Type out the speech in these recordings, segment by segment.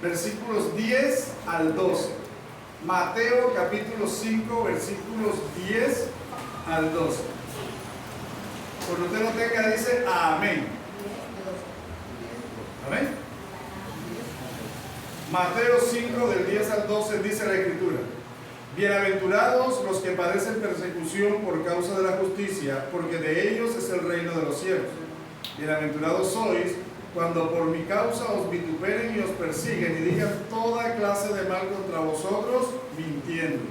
versículos 10 al 12. Mateo capítulo 5, versículos 10 al 12. Cuando usted lo tenga, dice amén. Amén. Mateo 5, del 10 al 12, dice la Escritura: bienaventurados los que padecen persecución por causa de la justicia, porque de ellos es el reino de los cielos. Bienaventurados sois cuando por mi causa os vituperen y os persiguen y digan toda clase de mal contra vosotros, mintiendo.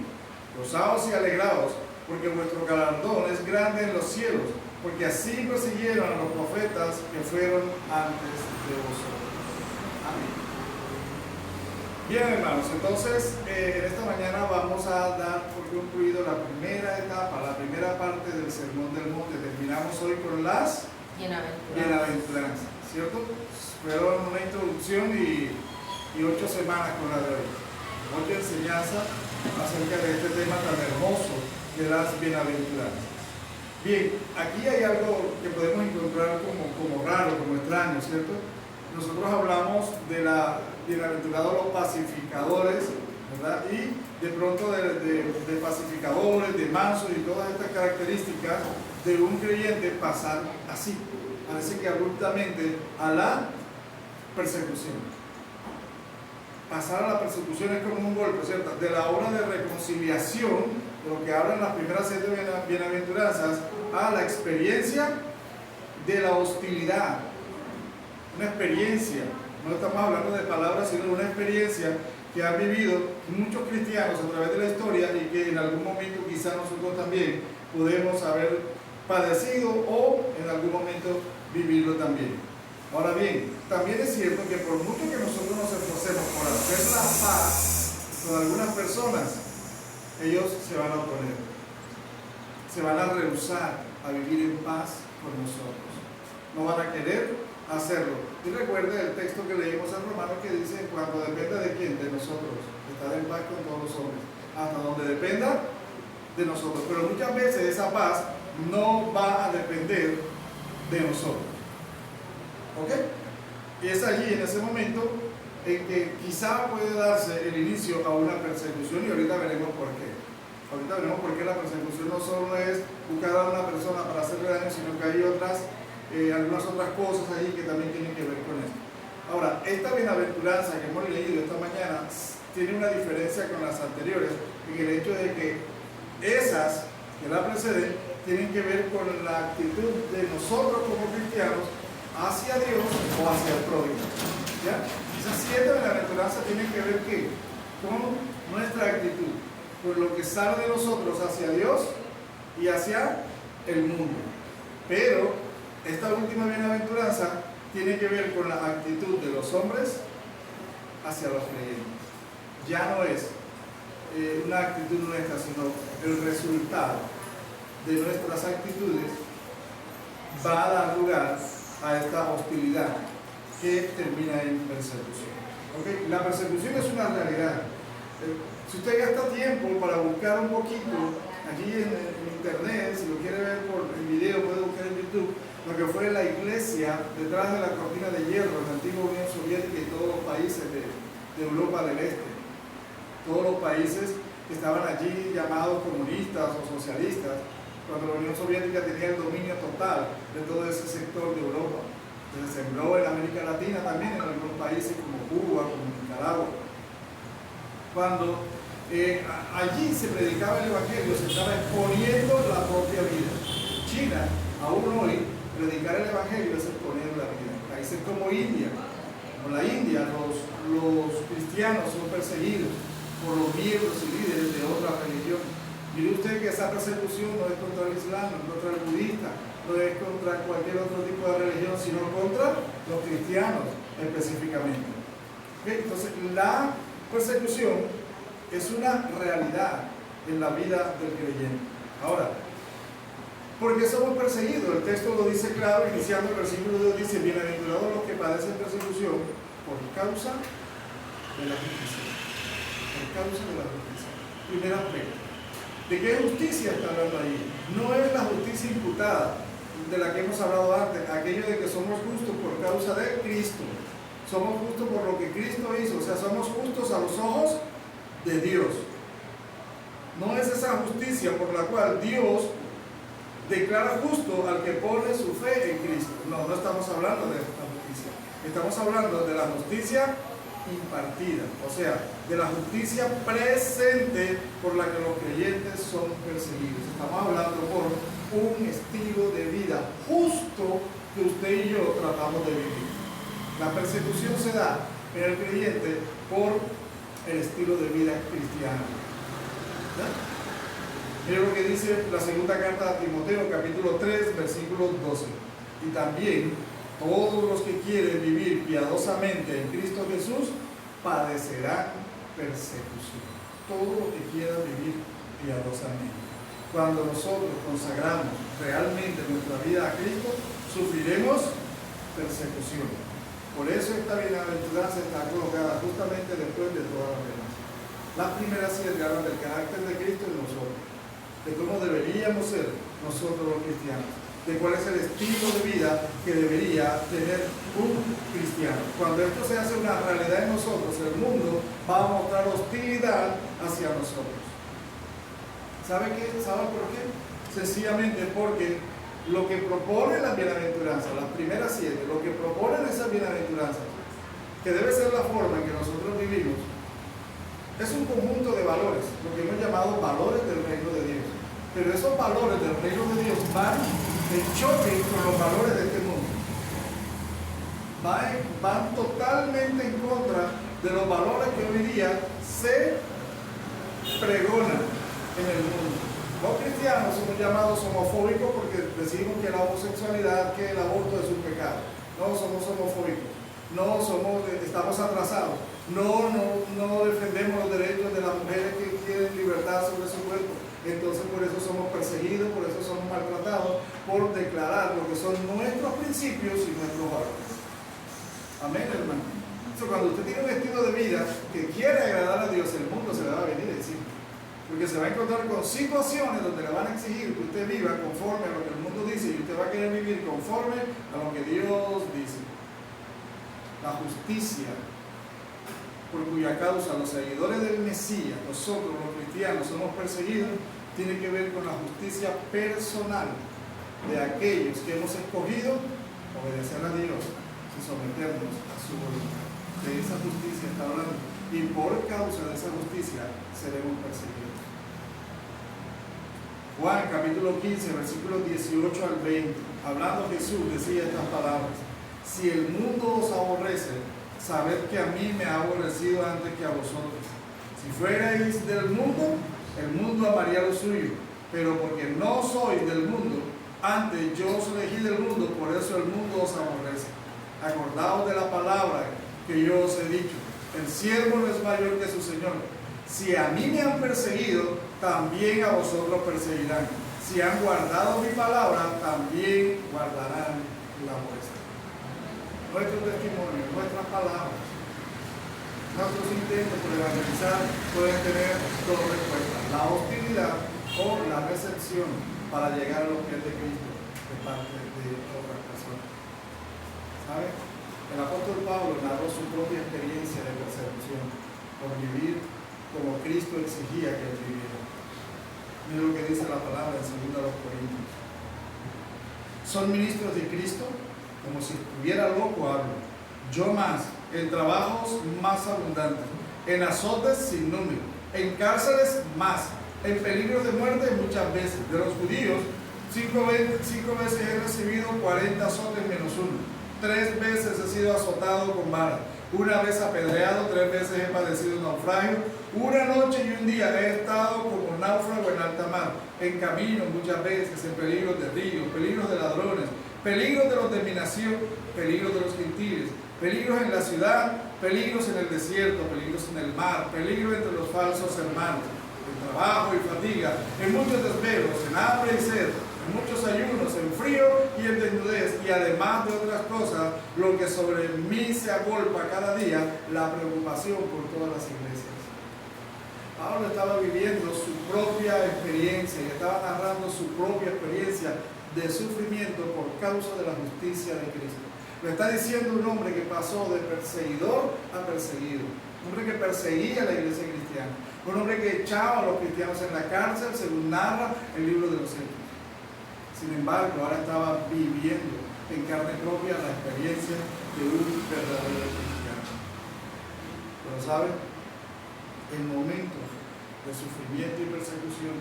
Gozaos y alegraos, porque vuestro galardón es grande en los cielos, porque así persiguieron a los profetas que fueron antes de vosotros. Amén. Bien, hermanos, entonces en esta mañana vamos a dar por concluido la primera etapa, la primera parte del Sermón del Monte. Terminamos hoy con las bienaventuranzas, ¿cierto? Fueron una introducción y 8 semanas con la de hoy. Mucha enseñanza acerca de este tema tan hermoso de las bienaventuranzas. Bien, aquí hay algo que podemos encontrar como raro, como extraño, ¿cierto? Nosotros hablamos de bienaventurados los pacificadores, ¿verdad? Y de pronto de pacificadores, de mansos y todas estas características de un creyente pasar así, parece que abruptamente a la persecución. Pasar a la persecución es como un golpe, ¿cierto? De la obra de reconciliación, de lo que hablan las primeras 7 bienaventuranzas, a la experiencia de la hostilidad. Una experiencia, no estamos hablando de palabras, sino de una experiencia que han vivido muchos cristianos a través de la historia y que en algún momento quizás nosotros también podemos haber padecido o en algún momento vivirlo también. Ahora bien, también es cierto que por mucho que nosotros nos esforcemos por hacer la paz con algunas personas, ellos se van a oponer, se van a rehusar a vivir en paz con nosotros, no van a querer hacerlo. Y recuerde el texto que leímos en Romanos que dice: cuando dependa de quién, de nosotros, estar en paz con todos los hombres, hasta donde dependa de nosotros. Pero muchas veces esa paz no va a depender de nosotros. ¿Ok? Y es allí, en ese momento, en que quizá puede darse el inicio a una persecución, y ahorita veremos por qué. Ahorita veremos por qué la persecución no solo es buscar a una persona para hacerle daño, sino que hay algunas otras cosas ahí que también tienen que ver con esto. Ahora, esta bienaventuranza que hemos leído esta mañana tiene una diferencia con las anteriores, en el hecho de que esas que la preceden tienen que ver con la actitud de nosotros como cristianos hacia Dios o hacia el prójimo. ¿Ya? Esas 7 bienaventuranzas tienen que ver ¿qué? Con nuestra actitud, con lo que sale de nosotros hacia Dios y hacia el mundo. Pero esta última bienaventuranza tiene que ver con la actitud de los hombres hacia los creyentes. Ya no es una actitud nuestra, sino el resultado de nuestras actitudes va a dar lugar a esta hostilidad que termina en persecución. ¿Okay? La persecución es una realidad. Si usted gasta tiempo para buscar un poquito aquí en internet, si lo quiere ver por el video, puede buscar en YouTube lo que fue la iglesia detrás de la cortina de hierro en la antigua Unión Soviética y todos los países de Europa del Este. Todos los países que estaban allí llamados comunistas o socialistas, cuando la Unión Soviética tenía el dominio total de todo ese sector de Europa. Se sembró en América Latina también, en algunos países como Cuba, como Nicaragua. Cuando allí se predicaba el Evangelio, se estaba exponiendo la propia vida. China, aún hoy, predicar el Evangelio es exponer la vida. Países como India, como la India, los cristianos son perseguidos por los miembros y líderes de otras religiones. Mire usted que esa persecución no es contra el Islam, no es contra el budista, no es contra cualquier otro tipo de religión, sino contra los cristianos específicamente. ¿Okay? Entonces, la persecución es una realidad en la vida del creyente. Ahora, ¿por qué somos perseguidos? El texto lo dice claro, iniciando el versículo 2, dice: bienaventurados los que padecen persecución por causa de la justicia. Por causa de la justicia. Primer aspecto. ¿De qué justicia está hablando ahí? No es la justicia imputada, de la que hemos hablado antes, aquello de que somos justos por causa de Cristo. Somos justos por lo que Cristo hizo, o sea, somos justos a los ojos de Dios. No es esa justicia por la cual Dios declara justo al que pone su fe en Cristo. No, no estamos hablando de esta justicia. Estamos hablando de la justicia impartida, o sea, de la justicia presente por la que los creyentes son perseguidos. Estamos hablando por un estilo de vida justo que usted y yo tratamos de vivir. La persecución se da en el creyente por el estilo de vida cristiano. Mira lo que dice la segunda carta a Timoteo, capítulo 3, versículo 12. Y también todos los que quieren vivir piadosamente en Cristo Jesús padecerán persecución. Todo lo que quiera vivir piadosamente. Cuando nosotros consagramos realmente nuestra vida a Cristo, sufriremos persecución. Por eso esta bienaventuranza está colocada justamente después de todas las demás. Las primeras 7 hablan del carácter de Cristo en nosotros, de cómo deberíamos ser nosotros los cristianos, de cuál es el estilo de vida que debería tener un cristiano. Cuando esto se hace una realidad en nosotros, el mundo va a mostrar hostilidad hacia nosotros. ¿Sabe qué? ¿Sabe por qué? Sencillamente porque lo que propone las bienaventuranzas, las primeras 7, lo que proponen esas bienaventuranzas, que debe ser la forma en que nosotros vivimos, es un conjunto de valores, lo que hemos llamado valores del reino de Dios. Pero esos valores del reino de Dios van en choque con los valores de este mundo. Van totalmente en contra de los valores que hoy día se pregonan en el mundo. Los cristianos somos llamados homofóbicos porque decimos que la homosexualidad, que el aborto es un pecado. No somos homofóbicos, no estamos atrasados, no defendemos los derechos de las mujeres que quieren libertad sobre su cuerpo. Entonces por eso somos perseguidos, por eso somos maltratados, por declarar lo que son nuestros principios y nuestros valores. Amén, hermano. Entonces, cuando usted tiene un estilo de vida que quiere agradar a Dios, el mundo se le va a venir encima. Porque se va a encontrar con situaciones donde le van a exigir que usted viva conforme a lo que el mundo dice y usted va a querer vivir conforme a lo que Dios dice. La justicia por cuya causa los seguidores del Mesías, nosotros los cristianos, somos perseguidos, tiene que ver con la justicia personal de aquellos que hemos escogido obedecer a Dios y someternos a su voluntad. De esa justicia está hablando. Y por causa de esa justicia seremos perseguidos. Juan capítulo 15, versículos 18 al 20, hablando Jesús decía estas palabras: si el mundo os aborrece, sabed que a mí me ha aborrecido antes que a vosotros. Si fuerais del mundo, el mundo amaría lo suyo, pero porque no sois del mundo, antes yo os elegí del mundo, por eso el mundo os aborrece. Acordaos de la palabra que yo os he dicho: el siervo no es mayor que su Señor. Si a mí me han perseguido, también a vosotros perseguirán. Si han guardado mi palabra, también guardarán la vuestra. Nuestro testimonio, nuestras palabras, nuestros intentos por evangelizar pueden tener dos respuestas: la hostilidad o la recepción para llegar a los pies de Cristo de parte de otras personas. ¿Sabe? El apóstol Pablo narró su propia experiencia de persecución por vivir como Cristo exigía que él viviera. Mira lo que dice la palabra en 2 Corintios. Son ministros de Cristo, como si estuviera loco hablo. Yo más, en trabajos más abundantes, en azotes sin número, en cárceles más, en peligros de muerte muchas veces. De los judíos, 5 veces he recibido 40 azotes menos uno. 3 veces he sido azotado con vara. 1 vez apedreado, 3 veces he padecido naufragio. 1 noche y 1 día he estado como náufrago en alta mar, en camino muchas veces, en peligros de ríos, peligros de ladrones, peligros de los de mi nación, peligros de los gentiles, peligros en la ciudad, peligros en el desierto, peligros en el mar, peligros entre los falsos hermanos, en trabajo y fatiga, en muchos desvelos, en hambre y sed, en muchos ayunos, en frío y en desnudez, y además de otras cosas, lo que sobre mí se agolpa cada día, la preocupación por todas las iglesias. Pablo estaba viviendo su propia experiencia y estaba narrando su propia experiencia de sufrimiento por causa de la justicia de Cristo. Lo está diciendo un hombre que pasó de perseguidor a perseguido. Un hombre que perseguía a la iglesia cristiana. Un hombre que echaba a los cristianos en la cárcel, según narra el libro de los Hechos. Sin embargo, ahora estaba viviendo en carne propia la experiencia de un verdadero cristiano. Pero ¿saben? En momentos de sufrimiento y persecución,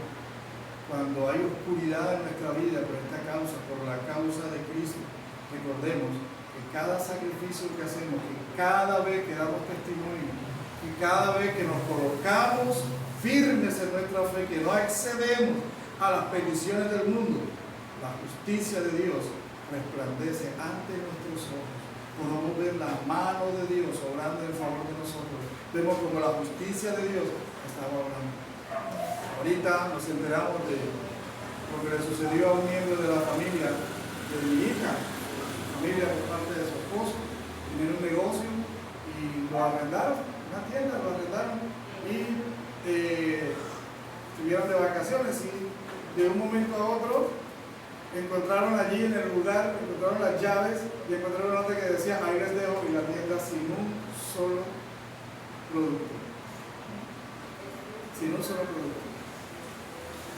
cuando hay oscuridad en nuestra vida por esta causa, por la causa de Cristo, recordemos que cada sacrificio que hacemos, que cada vez que damos testimonio, que cada vez que nos colocamos firmes en nuestra fe, que no accedemos a las peticiones del mundo, la justicia de Dios resplandece ante nuestros ojos. Podemos ver la mano de Dios obrando en favor de nosotros. Vemos como la justicia de Dios estaba obrando. Ahorita nos enteramos de lo que le sucedió a un miembro de la familia de mi hija, familia por parte de su esposo. Tenían un negocio y lo arrendaron, una tienda lo arrendaron y estuvieron de vacaciones y de un momento a otro encontraron allí en el lugar, encontraron las llaves y encontraron una nota que decía ahí les dejo y la tienda sin un solo producto. Sin un solo producto.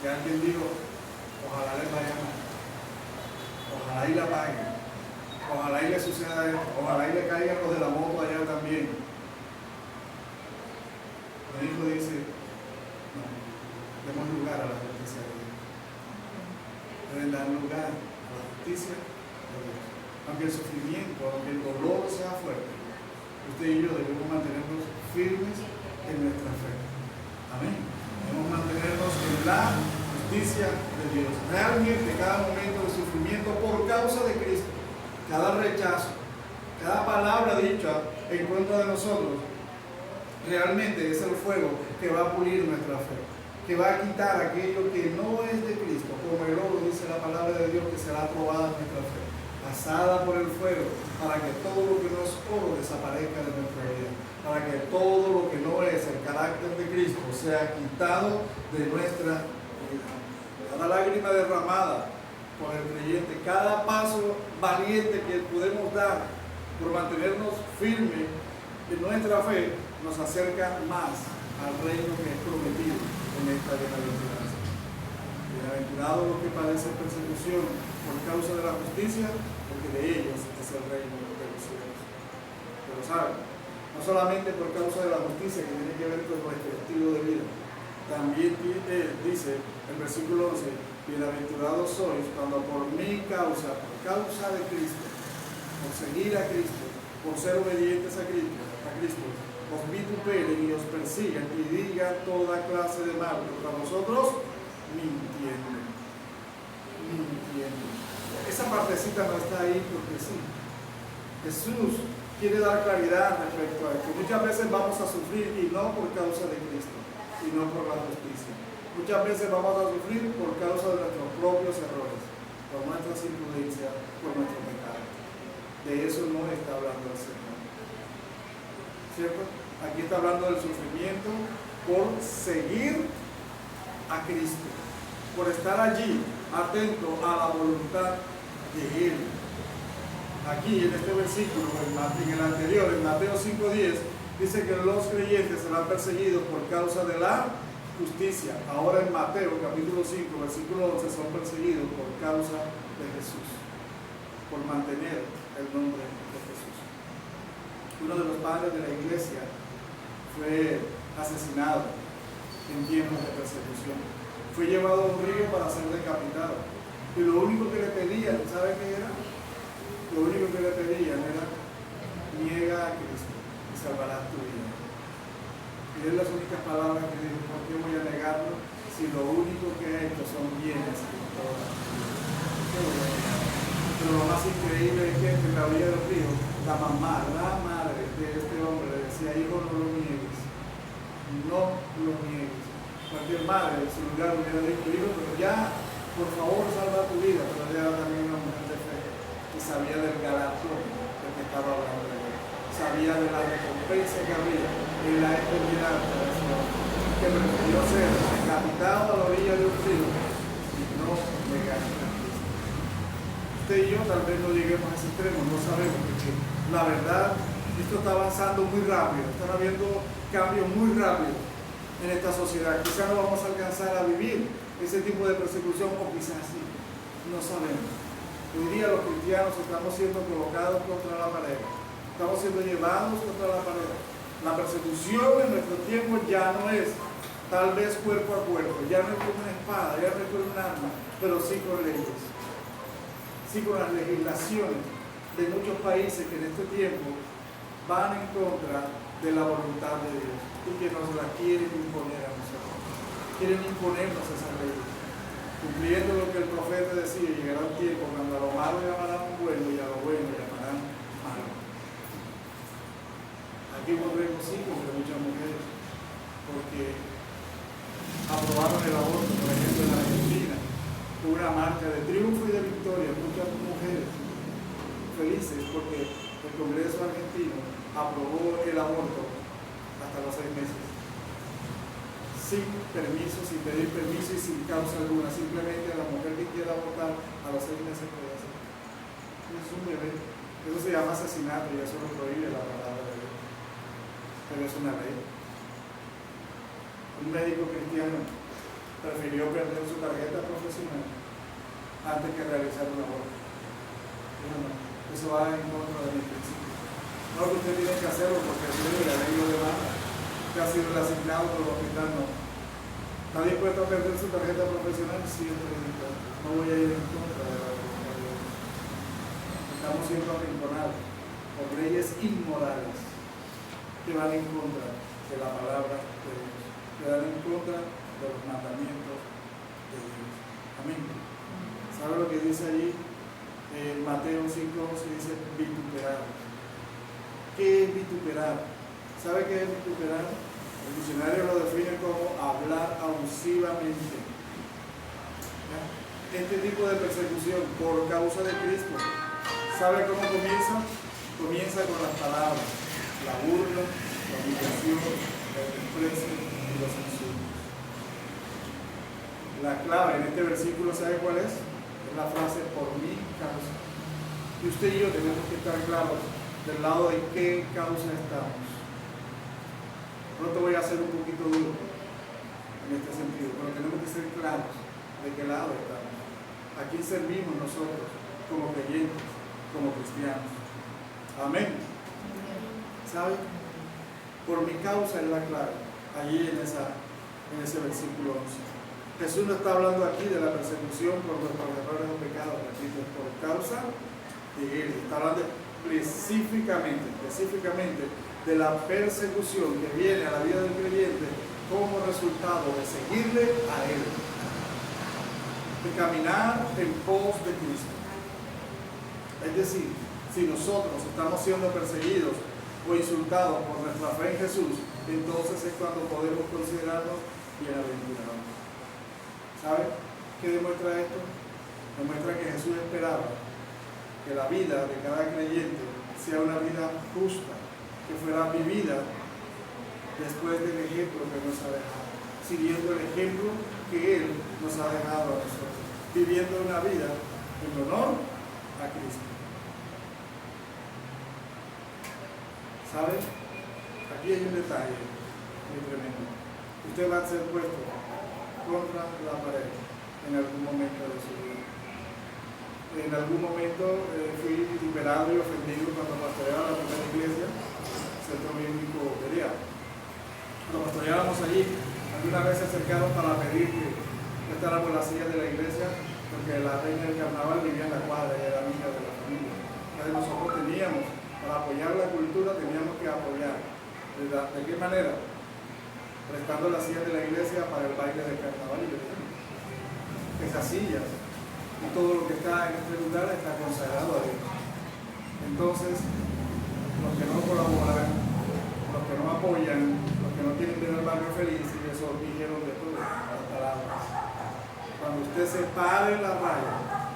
Y alguien dijo, ojalá les vaya mal, ojalá y la paguen, ojalá y le suceda esto, ojalá y le caigan los de la moto allá también. El hijo dice, no, demos lugar a la justicia de Dios. Deben dar lugar a la justicia de Dios. Aunque el sufrimiento, aunque el dolor sea fuerte, usted y yo debemos mantenernos firmes en nuestra fe. Amén. Debemos mantenernos en la justicia de Dios. Realmente cada momento de sufrimiento por causa de Cristo, cada rechazo, cada palabra dicha en contra de nosotros, realmente es el fuego que va a pulir nuestra fe, que va a quitar aquello que no es de Cristo, como el oro dice la palabra de Dios, que será probada nuestra fe, pasada por el fuego, para que todo lo que no es oro desaparezca de nuestra vida, para que todo lo que no es el carácter de Cristo sea quitado de nuestra vida. Cada lágrima derramada por el creyente, cada paso valiente que podemos dar por mantenernos firmes en nuestra fe, nos acerca más al reino que es prometido en esta bienaventuranza. Bienaventurados los que padecen persecución por causa de la justicia, porque de ellos es el reino de los cielos. Pero saben, no solamente por causa de la justicia que tiene que ver con nuestro estilo de vida, también dice el versículo 11, bienaventurados sois cuando por mi causa, por causa de Cristo, por seguir a Cristo, por ser obedientes a Cristo, os vituperen y os persigan y digan toda clase de mal contra vosotros, mintiendo. Esa partecita no está ahí porque sí. Jesús quiere dar claridad respecto a esto. Muchas veces vamos a sufrir y no por causa de Cristo, sino por la justicia. Muchas veces vamos a sufrir por causa de nuestros propios errores, por nuestras imprudencias, por nuestro pecado. De eso no está hablando el Señor. ¿Cierto? Aquí está hablando del sufrimiento por seguir a Cristo, por estar allí atento a la voluntad de Él. Aquí en este versículo, en el anterior, en Mateo 5:10, dice que los creyentes serán perseguidos por causa de la justicia. Ahora en Mateo capítulo 5, versículo 11, son perseguidos por causa de Jesús, por mantener el nombre de Jesús. Uno de los padres de la iglesia fue asesinado en tiempos de persecución. Fue llevado a un río para ser decapitado. Y lo único que le pedían, ¿sabe qué era? Lo único que le pedían era: niega a Cristo y salvarás tu vida. Y es las únicas palabras que dijo: ¿por qué voy a negarlo si lo único que he hecho son bienes en toda la vida? Pero lo más increíble es que en la orilla del río, la madre de este hombre le decía: hijo, no lo niegues, no lo niegues. Cualquier madre en su lugar hubiera dicho: hijo, pero ya, por favor, salva tu vida. Pero ella era también una mujer de fe, que sabía del galardón del que estaba hablando de él, sabía de la recompensa que había en la eternidad de ese hombre, que prefirió ser decapitado a la orilla de un río y no negar a Cristo. Usted y yo tal vez no lleguemos a ese extremo, no sabemos, porque la verdad, esto está avanzando muy rápido, están habiendo cambios muy rápidos en esta sociedad. Quizás no vamos a alcanzar a vivir ese tipo de persecución, o quizás sí, no sabemos. Hoy día los cristianos estamos siendo colocados contra la pared, estamos siendo llevados contra la pared. La persecución en nuestro tiempo ya no es tal vez cuerpo a cuerpo, ya no es con una espada, ya no es con un arma, pero sí con leyes, sí con las legislaciones de muchos países que en este tiempo van en contra de la voluntad de Dios y que nos la quieren imponer a nosotros. Quieren imponernos esas leyes, cumpliendo lo que el profeta decía: llegará un tiempo cuando a lo malo llamarán bueno y a lo bueno llamarán malo. Aquí hubo regocijo de muchas mujeres porque aprobaron el aborto, por ejemplo en la Argentina, una marcha de triunfo y de victoria, muchas mujeres felices porque el Congreso argentino aprobó el aborto hasta los 6 meses, sin permiso, sin pedir permiso y sin causa alguna. Simplemente la mujer que quiera abortar a los 6 meses puede hacer. Es un bebé. Eso se llama asesinato y eso lo prohíbe la palabra de Dios, pero es una ley. Un médico cristiano prefirió perder su tarjeta profesional antes que realizar un aborto. Bueno, eso va en contra de mi principio. No que usted tiene que hacerlo porque la ley lo demanda, que ha sido asignado por el hospital, no. ¿Está dispuesto a perder su tarjeta profesional? Sí, estoy dispuesto. No voy a ir en contra de la voluntad de Dios. Estamos siendo arrinconados por leyes inmorales que van en contra de la palabra de Dios, que van en contra de los mandamientos de Dios. Amén. ¿Sabe lo que dice allí? En Mateo 5:11 dice vituperar. ¿Qué es vituperar? ¿Sabe qué es vituperar? El diccionario lo define como hablar abusivamente. ¿Ya? Este tipo de persecución por causa de Cristo, ¿sabe cómo comienza? Comienza con las palabras, la burla, la humillación, el desprecio y los insultos. La clave en este versículo, ¿sabe cuál es? Es la frase por mi causa. Y usted y yo tenemos que estar claros del lado de qué causa estamos. Pronto voy a ser un poquito duro en este sentido, pero tenemos que ser claros de qué lado estamos. ¿A quién servimos nosotros como creyentes, como cristianos? Amén. ¿Sabe? Por mi causa es la clave, allí en ese versículo 11. Jesús no está hablando aquí de la persecución por nuestros errores o pecados, repito, por causa de Él. Está hablando específicamente de la persecución que viene a la vida del creyente como resultado de seguirle a Él, de caminar en pos de Cristo. Es decir, si nosotros estamos siendo perseguidos o insultados por nuestra fe en Jesús, entonces es cuando podemos considerarnos bienaventurados. ¿Sabe qué demuestra esto? Demuestra que Jesús esperaba que la vida de cada creyente sea una vida justa, que fuera vivida después del ejemplo que nos ha dejado, siguiendo el ejemplo que Él nos ha dejado a nosotros, viviendo una vida en honor a Cristo. ¿Sabe? Aquí hay un detalle muy tremendo. Usted va a ser puesto contra la pared en algún momento de su vida. En algún momento fui liberado y ofendido cuando pastoreaba la primera iglesia, Centro Bíblico Berea. Cuando pastoreábamos allí, alguna vez se acercaron para pedir que estáramos en la silla de la iglesia, porque la reina del carnaval vivía en la cuadra y era amiga de la familia. Entonces nosotros teníamos, para apoyar la cultura, teníamos que apoyar. ¿De qué manera? Prestando las sillas de la iglesia para el baile del carnaval y esas sillas y todo lo que está en este lugar está consagrado a Dios. Entonces, los que no colaboran, los que no apoyan, los que no quieren ver el barrio feliz, y eso dijeron de todo, las palabras. Cuando usted se pare en la raya,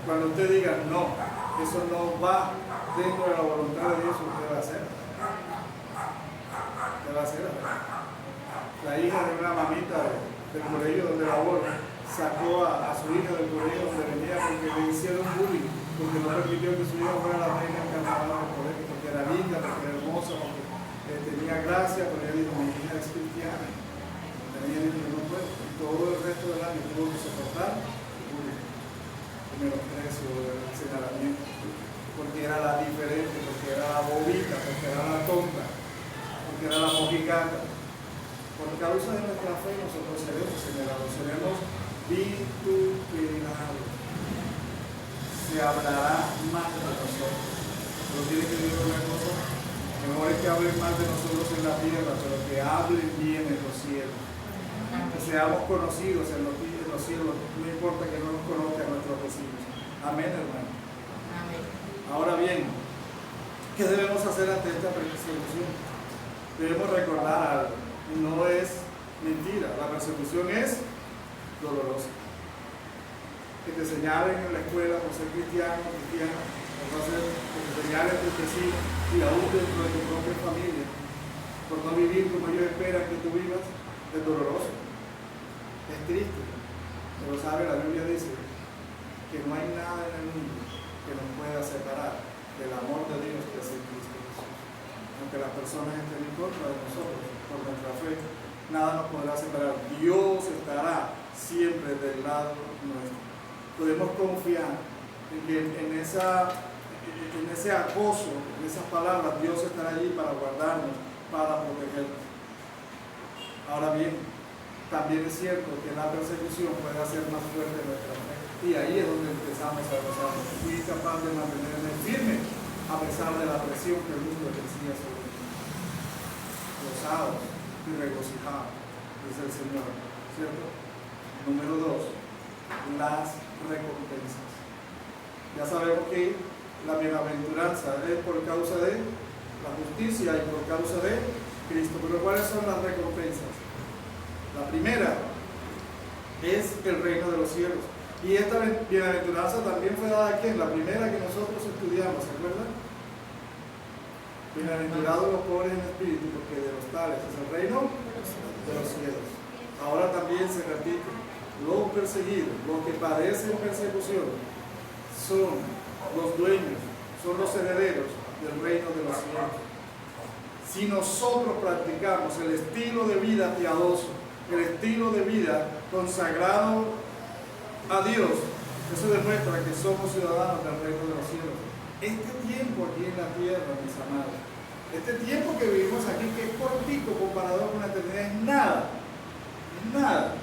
cuando usted diga no, eso no va dentro de la voluntad de Dios, usted va a hacer. Usted va a hacer. La hija de una mamita del colegio donde labora sacó a su hija del colegio donde venía porque le hicieron bullying porque no permitió que su hija fuera la reina encarnada del colegio, porque era linda, porque era hermosa, porque tenía gracia, pero ella dijo, mi hija es cristiana. Ella dijo, no puedo. Y todo el resto del año tuvo que soportar el menosprecio, el señalamiento, porque era la diferente, porque era la bobita, porque era la tonta, porque era la mojigata. Por causa de nuestra fe nosotros seremos señalados, seremos vituperados. Se hablará más de nosotros. Pero tiene que decir una cosa, mejor es que hablen más de nosotros en la tierra, pero que hablen bien en los cielos. Que seamos conocidos en los cielos, no importa que no nos conozcan nuestros vecinos. Amén, hermano. Amén. Ahora bien, ¿qué debemos hacer ante esta persecución? Debemos recordar algo, no es mentira, la persecución es dolorosa. Que te señalen en la escuela por ser cristiano, cristiana, que te señalen tus vecinos y aún dentro de tu propia familia, por no vivir como ellos esperan que tú vivas, es doloroso, es triste. Pero sabe, la Biblia dice que no hay nada en el mundo que nos pueda separar del amor de Dios que es en Cristo Jesús. Aunque las personas estén en contra de nosotros, por nuestra fe, nada nos podrá separar. Dios estará siempre del lado nuestro. Podemos confiar en que en ese acoso, en esas palabras, Dios estará allí para guardarnos, para protegernos. Ahora bien, también es cierto que la persecución puede hacer más fuerte nuestra fe. Y ahí es donde empezamos a gozar. Fui capaz de mantenerme firme a pesar de la presión que el mundo ejercía sobre mí. Gozados y regocijados, dice el Señor, ¿cierto? Número 2, las recompensas. Ya sabemos que la bienaventuranza es por causa de la justicia y por causa de Cristo. Pero ¿cuáles son las recompensas? La primera es el reino de los cielos. Y esta bienaventuranza también fue dada a ¿quién? La primera que nosotros estudiamos, ¿se acuerdan? Bienaventurados los pobres en espíritu, porque de los tales es el reino de los cielos. Ahora también se repite, los perseguidos, los que padecen persecución, son los dueños, son los herederos del reino de los cielos. Si nosotros practicamos el estilo de vida piadoso, el estilo de vida consagrado a Dios, eso demuestra que somos ciudadanos del reino de los cielos. Este tiempo aquí en la tierra, mis amados, este tiempo que vivimos aquí, que es cortico comparado con la eternidad, es nada,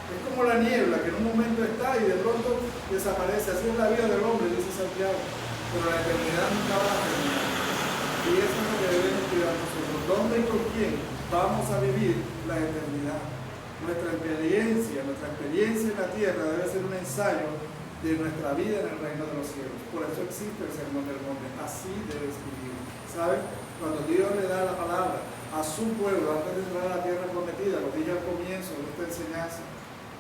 es como la niebla que en un momento está y de pronto desaparece. Así es la vida del hombre, dice Santiago, pero la eternidad nunca va a terminar. Y eso es lo que debemos cuidar nosotros. ¿Dónde y con quién vamos a vivir la eternidad? Nuestra experiencia en la tierra debe ser un ensayo de nuestra vida en el reino de los cielos. Por eso existe el sermón del monte. Así debes vivir. ¿Sabes? Cuando Dios le da la palabra a su pueblo antes de entrar a la tierra prometida, lo dije al comienzo de esta enseñanza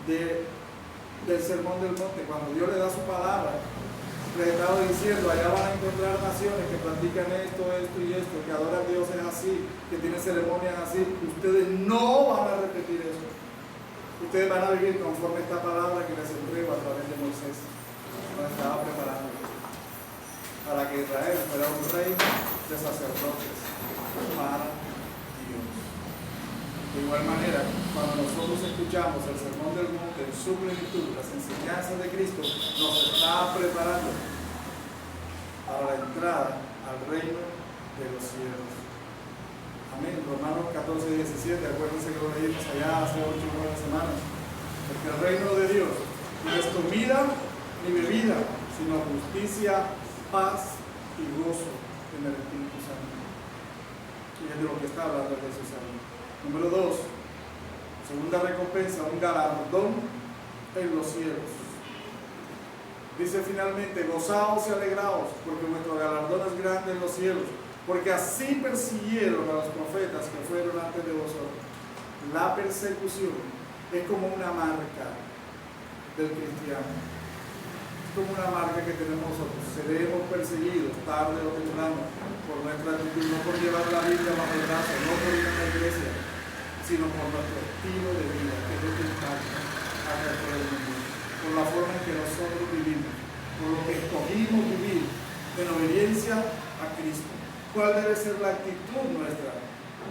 del sermón del monte, cuando Dios le da su palabra, le estaba diciendo, allá van a encontrar naciones que practican esto y esto, que adoran dioses así, que tienen ceremonias así. Ustedes no van a repetir eso. Ustedes van a vivir conforme esta palabra que les entrego a través de Moisés. Nos estaba preparando para que Israel fuera un reino de sacerdotes para Dios. De igual manera, cuando nosotros escuchamos el sermón del monte en su plenitud, las enseñanzas de Cristo, nos está preparando para la entrada al reino de los cielos. Amén. Romanos 14, 17, acuérdense que lo leímos allá hace 8 o 9 semanas. Porque el reino de Dios no es comida ni bebida, sino justicia, paz y gozo en el Espíritu Santo. Y es de lo que está hablando Jesús ahí. Número 2, segunda recompensa, un galardón en los cielos. Dice finalmente, gozaos y alegraos, porque vuestro galardón es grande en los cielos, porque así persiguieron a los profetas que fueron antes de vosotros. La persecución es como una marca del cristiano. Es como una marca que tenemos nosotros. Seremos perseguidos tarde o temprano por nuestra actitud, no por llevar la Biblia bajo el brazo, no por ir a la iglesia, sino por nuestro estilo de vida, que es lo que impacta al resto del mundo, por la forma en que nosotros vivimos. por lo que escogimos vivir en obediencia a Cristo. ¿Cuál debe ser la actitud nuestra?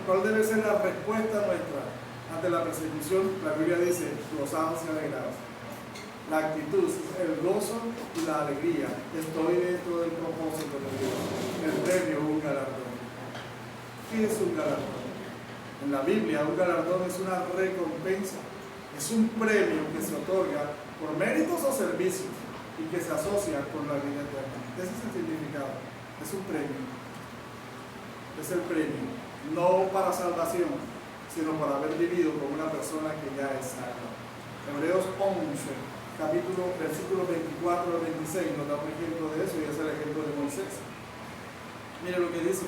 ¿Cuál debe ser la respuesta nuestra ante la persecución? La Biblia dice, gozados y alegrados. La actitud, el gozo y la alegría. Estoy dentro del propósito de Dios. El premio, un galardón. ¿Qué es un galardón? En la Biblia, un galardón es una recompensa. Es un premio que se otorga por méritos o servicios y que se asocia con la vida eterna. Ese es el significado. Es un premio. Es el premio. No para salvación, sino por haber vivido como una persona que ya es salva. Hebreos 11. Capítulo, versículos 24 al 26 nos da un ejemplo de eso y es el ejemplo de Moisés. Mire lo que dice.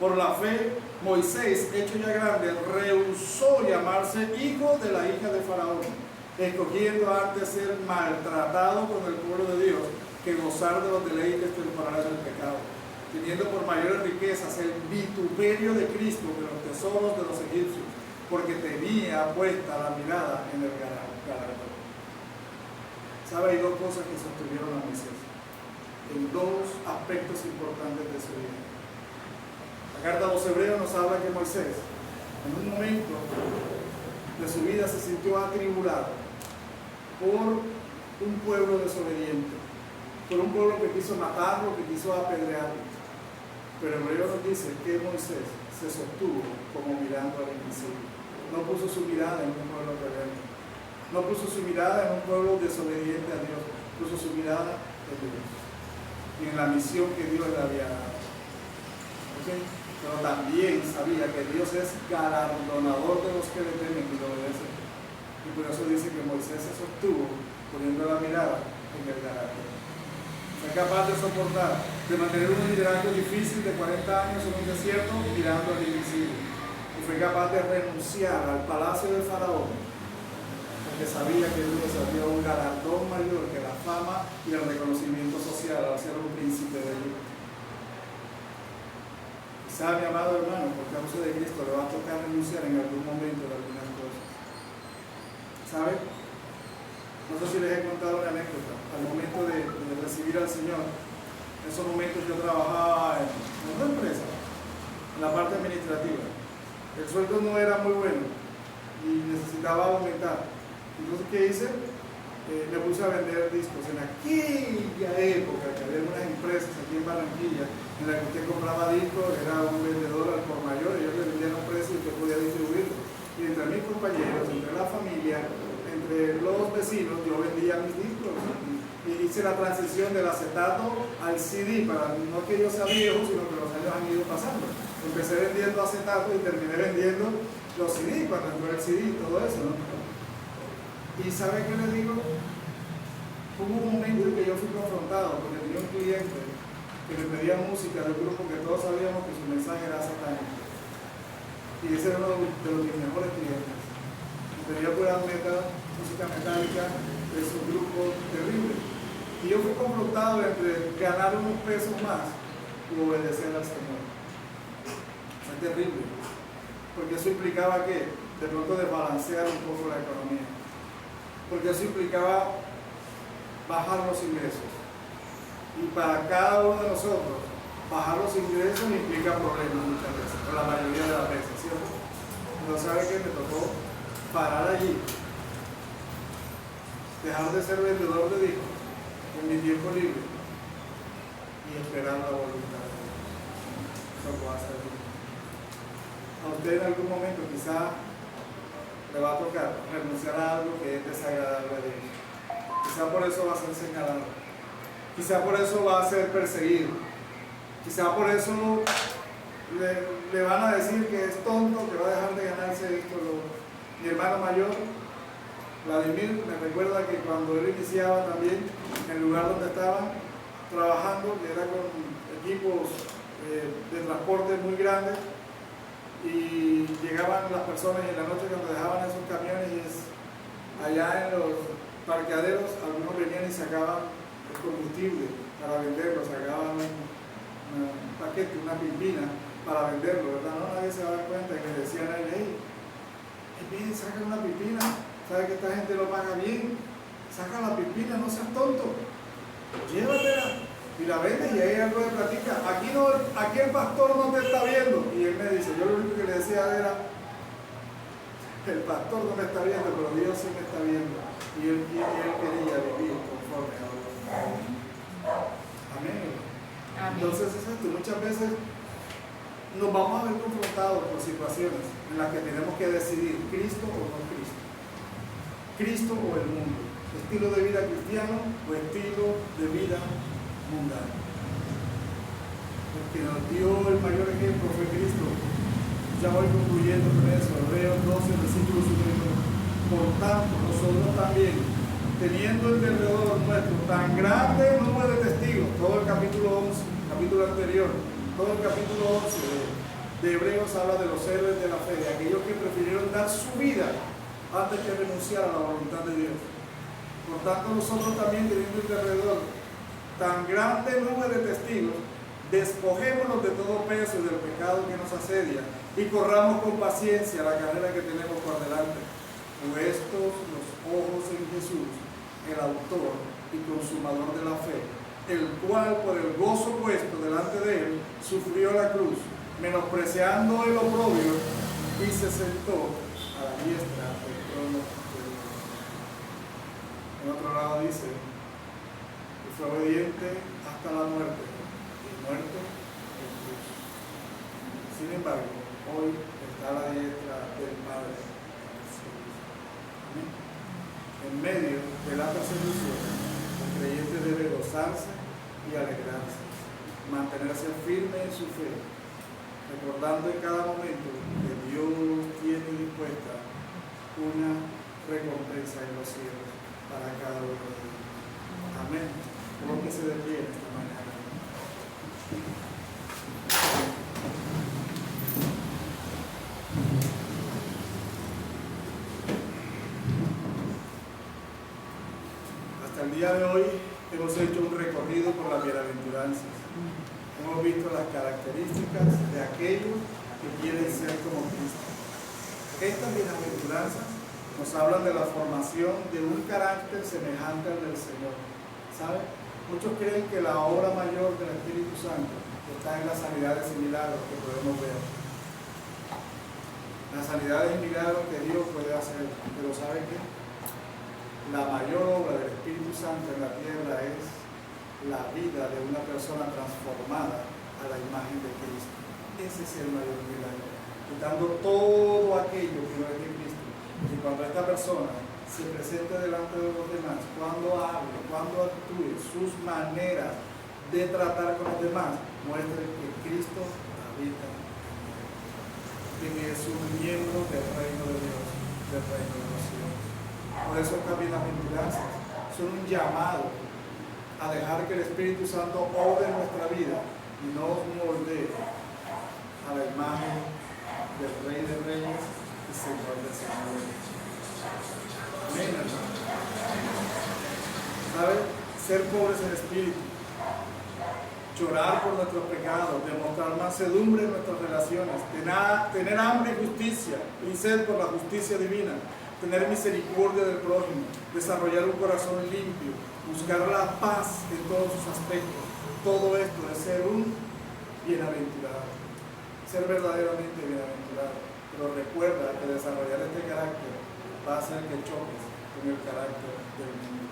Por la fe, Moisés, hecho ya grande, rehusó llamarse hijo de la hija de Faraón, escogiendo antes ser maltratado con el pueblo de Dios que gozar de los deleites temporales del pecado, teniendo por mayores riquezas el vituperio de Cristo que los tesoros de los egipcios, porque tenía puesta la mirada en el galardón. ¿Sabe? Hay dos cosas que sostuvieron a Moisés en dos aspectos importantes de su vida. La carta a los Hebreos nos habla que Moisés, en un momento de su vida, se sintió atribulado por un pueblo desobediente, por un pueblo que quiso matarlo, que quiso apedrearlo. Pero Hebreo nos dice que Moisés se sostuvo como mirando al invisible. No puso su mirada en un pueblo rebelde. No puso su mirada en un pueblo desobediente a Dios, puso su mirada en Dios y en la misión que Dios le había dado. ¿Okay? Pero también sabía que Dios es galardonador de los que le temen y lo obedecen. Y por eso dice que Moisés se sostuvo poniendo la mirada en el galardón. Fue capaz de soportar, de mantener un liderazgo difícil de 40 años en un desierto mirando al invisible. Y fue capaz de renunciar al palacio de Faraón, que sabía que Dios había un galardón mayor que la fama y el reconocimiento social al ser un príncipe de Egipto. Quizá, mi amado hermano, por causa de Cristo le va a tocar renunciar en algún momento de algunas cosas. ¿Sabe? No sé si les he contado una anécdota. Al momento de recibir al Señor, en esos momentos yo trabajaba en una empresa, en la parte administrativa. El sueldo no era muy bueno y necesitaba aumentar. Entonces, ¿qué hice? Me puse a vender discos. En aquella época, que había unas empresas aquí en Barranquilla, en la que usted compraba discos, era un vendedor al por mayor, y ellos le vendían a un precio y usted podía distribuirlo. Y entre mis compañeros, entre la familia, entre los vecinos, yo vendía mis discos. Y hice la transición del acetato al CD, para no que yo sea viejo, sino que los años han ido pasando. Empecé vendiendo acetato y terminé vendiendo los CD, cuando entró el CD y todo eso, ¿no? Y ¿sabe qué le digo? Hubo un momento en que yo fui confrontado porque tenía un cliente que me pedía música de un grupo que todos sabíamos que su mensaje era satánico. Y ese era uno de mis mejores clientes. Me pedía pura metal, música metálica, es un grupo terrible. Y yo fui confrontado entre ganar unos pesos más y obedecer al Señor. Fue terrible. Porque eso implicaba que de pronto desbalancear un poco la economía. Porque eso implicaba bajar los ingresos. Y para cada uno de nosotros, bajar los ingresos implica problemas muchas veces, o la mayoría de las veces, ¿cierto? Pero ¿sabe qué? Me tocó parar allí, dejar de ser vendedor de discos en mi tiempo libre y esperar la voluntad de Dios. Eso puede hacer. A usted en algún momento quizá le va a tocar renunciar a algo que es desagradable a Dios. Quizá por eso va a ser señalado. Quizá por eso va a ser perseguido. Quizá por eso le van a decir que es tonto, que va a dejar de ganarse esto. Mi hermano mayor, Vladimir, me recuerda que cuando él iniciaba también en el lugar donde estaba trabajando, que era con equipos de transporte muy grandes, y llegaban las personas y en la noche cuando dejaban esos camiones allá en los parqueaderos, algunos venían y sacaban el combustible para venderlo, sacaban un paquete, una pipina para venderlo, ¿verdad? No, nadie se daba cuenta y me decían a él, hey, saca una pipina, sabe que esta gente lo paga bien, saca la pipina, no seas tonto. llévatela y la vendes y ahí algo le platica. Aquí el pastor no te está viendo. Y él me dice, yo lo único que le decía era, el pastor no me está viendo, pero Dios sí me está viendo. Y él quería vivir conforme a Dios. Amén. Entonces es esto, muchas veces nos vamos a ver confrontados por situaciones en las que tenemos que decidir Cristo o no Cristo, Cristo o el mundo, estilo de vida cristiano o estilo de vida mundano. El que nos dio el mayor ejemplo fue Cristo. Ya voy concluyendo con eso, Hebreos 12, versículo 1. Por tanto, nosotros también, teniendo el derredor nuestro tan grande número de testigos, todo el capítulo 11, capítulo anterior, todo el capítulo 11 de Hebreos habla de los héroes de la fe, de aquellos que prefirieron dar su vida antes que renunciar a la voluntad de Dios. Por tanto, nosotros también, teniendo el derredor tan grande número de testigos, despojémonos de todo peso y del pecado que nos asedia y corramos con paciencia la carrera que tenemos por delante, puestos los ojos en Jesús, el autor y consumador de la fe, el cual por el gozo puesto delante de él sufrió la cruz, menospreciando el oprobio, y se sentó a la diestra del trono de Dios. En otro lado dice, y fue obediente hasta la muerte, y muerto en cruz. Sin embargo, hoy está a la diestra del Padre. En medio de la persecución, el creyente debe gozarse y alegrarse, mantenerse firme en su fe, recordando en cada momento que Dios tiene dispuesta una recompensa en los cielos para cada uno de ellos. Amén. Creo que se detiene esta mañana. Hasta el día de hoy hemos hecho un recorrido por las bienaventuranzas. Hemos visto las características de aquellos que quieren ser como Cristo. Estas bienaventuranzas nos hablan de la formación de un carácter semejante al del Señor. ¿Saben? Muchos creen que la obra mayor del Espíritu Santo está en las sanidades y milagros que podemos ver. Las sanidades y milagros que Dios puede hacer. Pero ¿saben qué? La mayor obra del Espíritu Santo en la tierra es la vida de una persona transformada a la imagen de Cristo. Ese es el mayor milagro. Quitando todo aquello que no es de Cristo. Y cuando esta persona se presente delante de los demás, cuando hable, cuando actúe, sus maneras de tratar con los demás, muestren que Cristo habita en él, que es un miembro del reino de Dios, del reino de los cielos. Por eso estas bienaventuranzas son un llamado a dejar que el Espíritu Santo obre en nuestra vida y nos moldee a la imagen del Rey de Reyes y Señor de Señores. Amén. ¿Sabe? Ser pobres en espíritu, llorar por nuestros pecados, demostrar mansedumbre en nuestras relaciones, tener hambre y justicia y sed por la justicia divina, tener misericordia del prójimo, desarrollar un corazón limpio, buscar la paz en todos sus aspectos. Todo esto es ser un bienaventurado, ser verdaderamente bienaventurado. Pero recuerda que desarrollar este carácter va a hacer que choques con el carácter del mundo.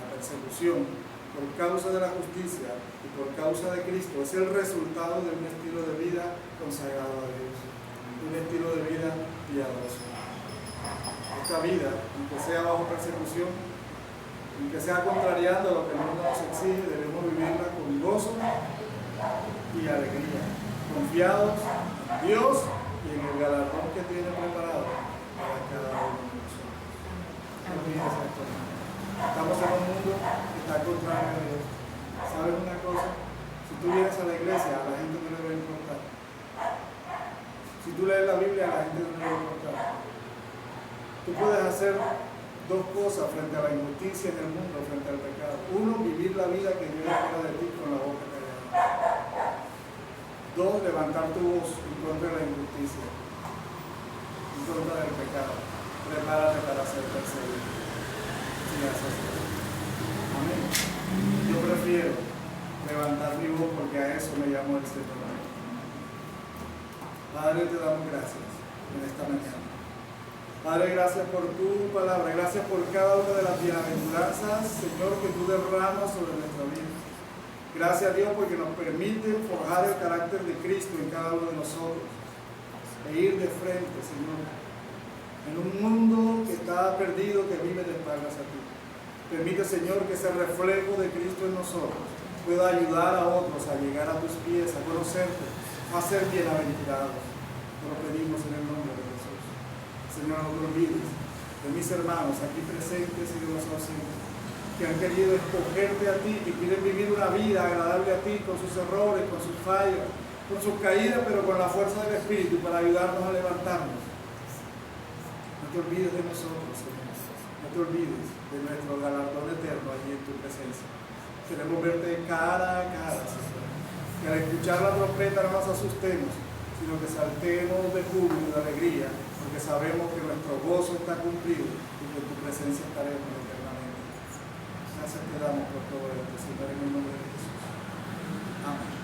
La persecución por causa de la justicia y por causa de Cristo es el resultado de un estilo de vida consagrado a Dios, un estilo de vida piadoso. Esta vida, aunque sea bajo persecución, aunque sea contrariando lo que el mundo nos exige, debemos vivirla con gozo y alegría, confiados en Dios y en el galardón que tiene preparado para cada uno de nosotros. Estamos en un mundo que está contrario a Dios. ¿Sabes una cosa? Si tú vienes a la iglesia, a la gente no le va a importar. Si tú lees la Biblia, a la gente no le va a importar. Tú puedes hacer dos cosas frente a la injusticia en el mundo, frente al pecado. Uno, vivir la vida que Dios espera de ti con la boca callada. Dos, levantar tu voz en contra de la injusticia, en contra del pecado. Prepárate para ser perseguido. Si haces eso. Amén. prefiero levantar mi voz porque a eso me llamó el Señor. Padre, te damos gracias en esta mañana. Padre, gracias por tu palabra, gracias por cada una de las bienaventuranzas, Señor, que tú derramas sobre nuestra vida. Gracias a Dios porque nos permite forjar el carácter de Cristo en cada uno de nosotros e ir de frente, Señor, en un mundo que está perdido, que vive de espaldas a ti. Permite, Señor, que ese reflejo de Cristo en nosotros pueda ayudar a otros a llegar a tus pies, a conocerte, a ser bienaventurados. Te lo pedimos en el nombre de Jesús. Señor, no te olvides de mis hermanos aquí presentes y de los ausentes, que han querido escogerte a ti, que quieren vivir una vida agradable a ti, con sus errores, con sus fallas, con sus caídas, pero con la fuerza del Espíritu para ayudarnos a levantarnos. No te olvides de nosotros, Señor. No te olvides de nuestro galardón eterno allí en tu presencia. Queremos verte cara a cara, Señor. Que al escuchar la trompeta no nos asustemos, sino que saltemos de júbilo y de alegría, porque sabemos que nuestro gozo está cumplido y que en tu presencia estaremos eternamente. Gracias te damos por todo esto, Señor, en el nombre de Jesús. Amén.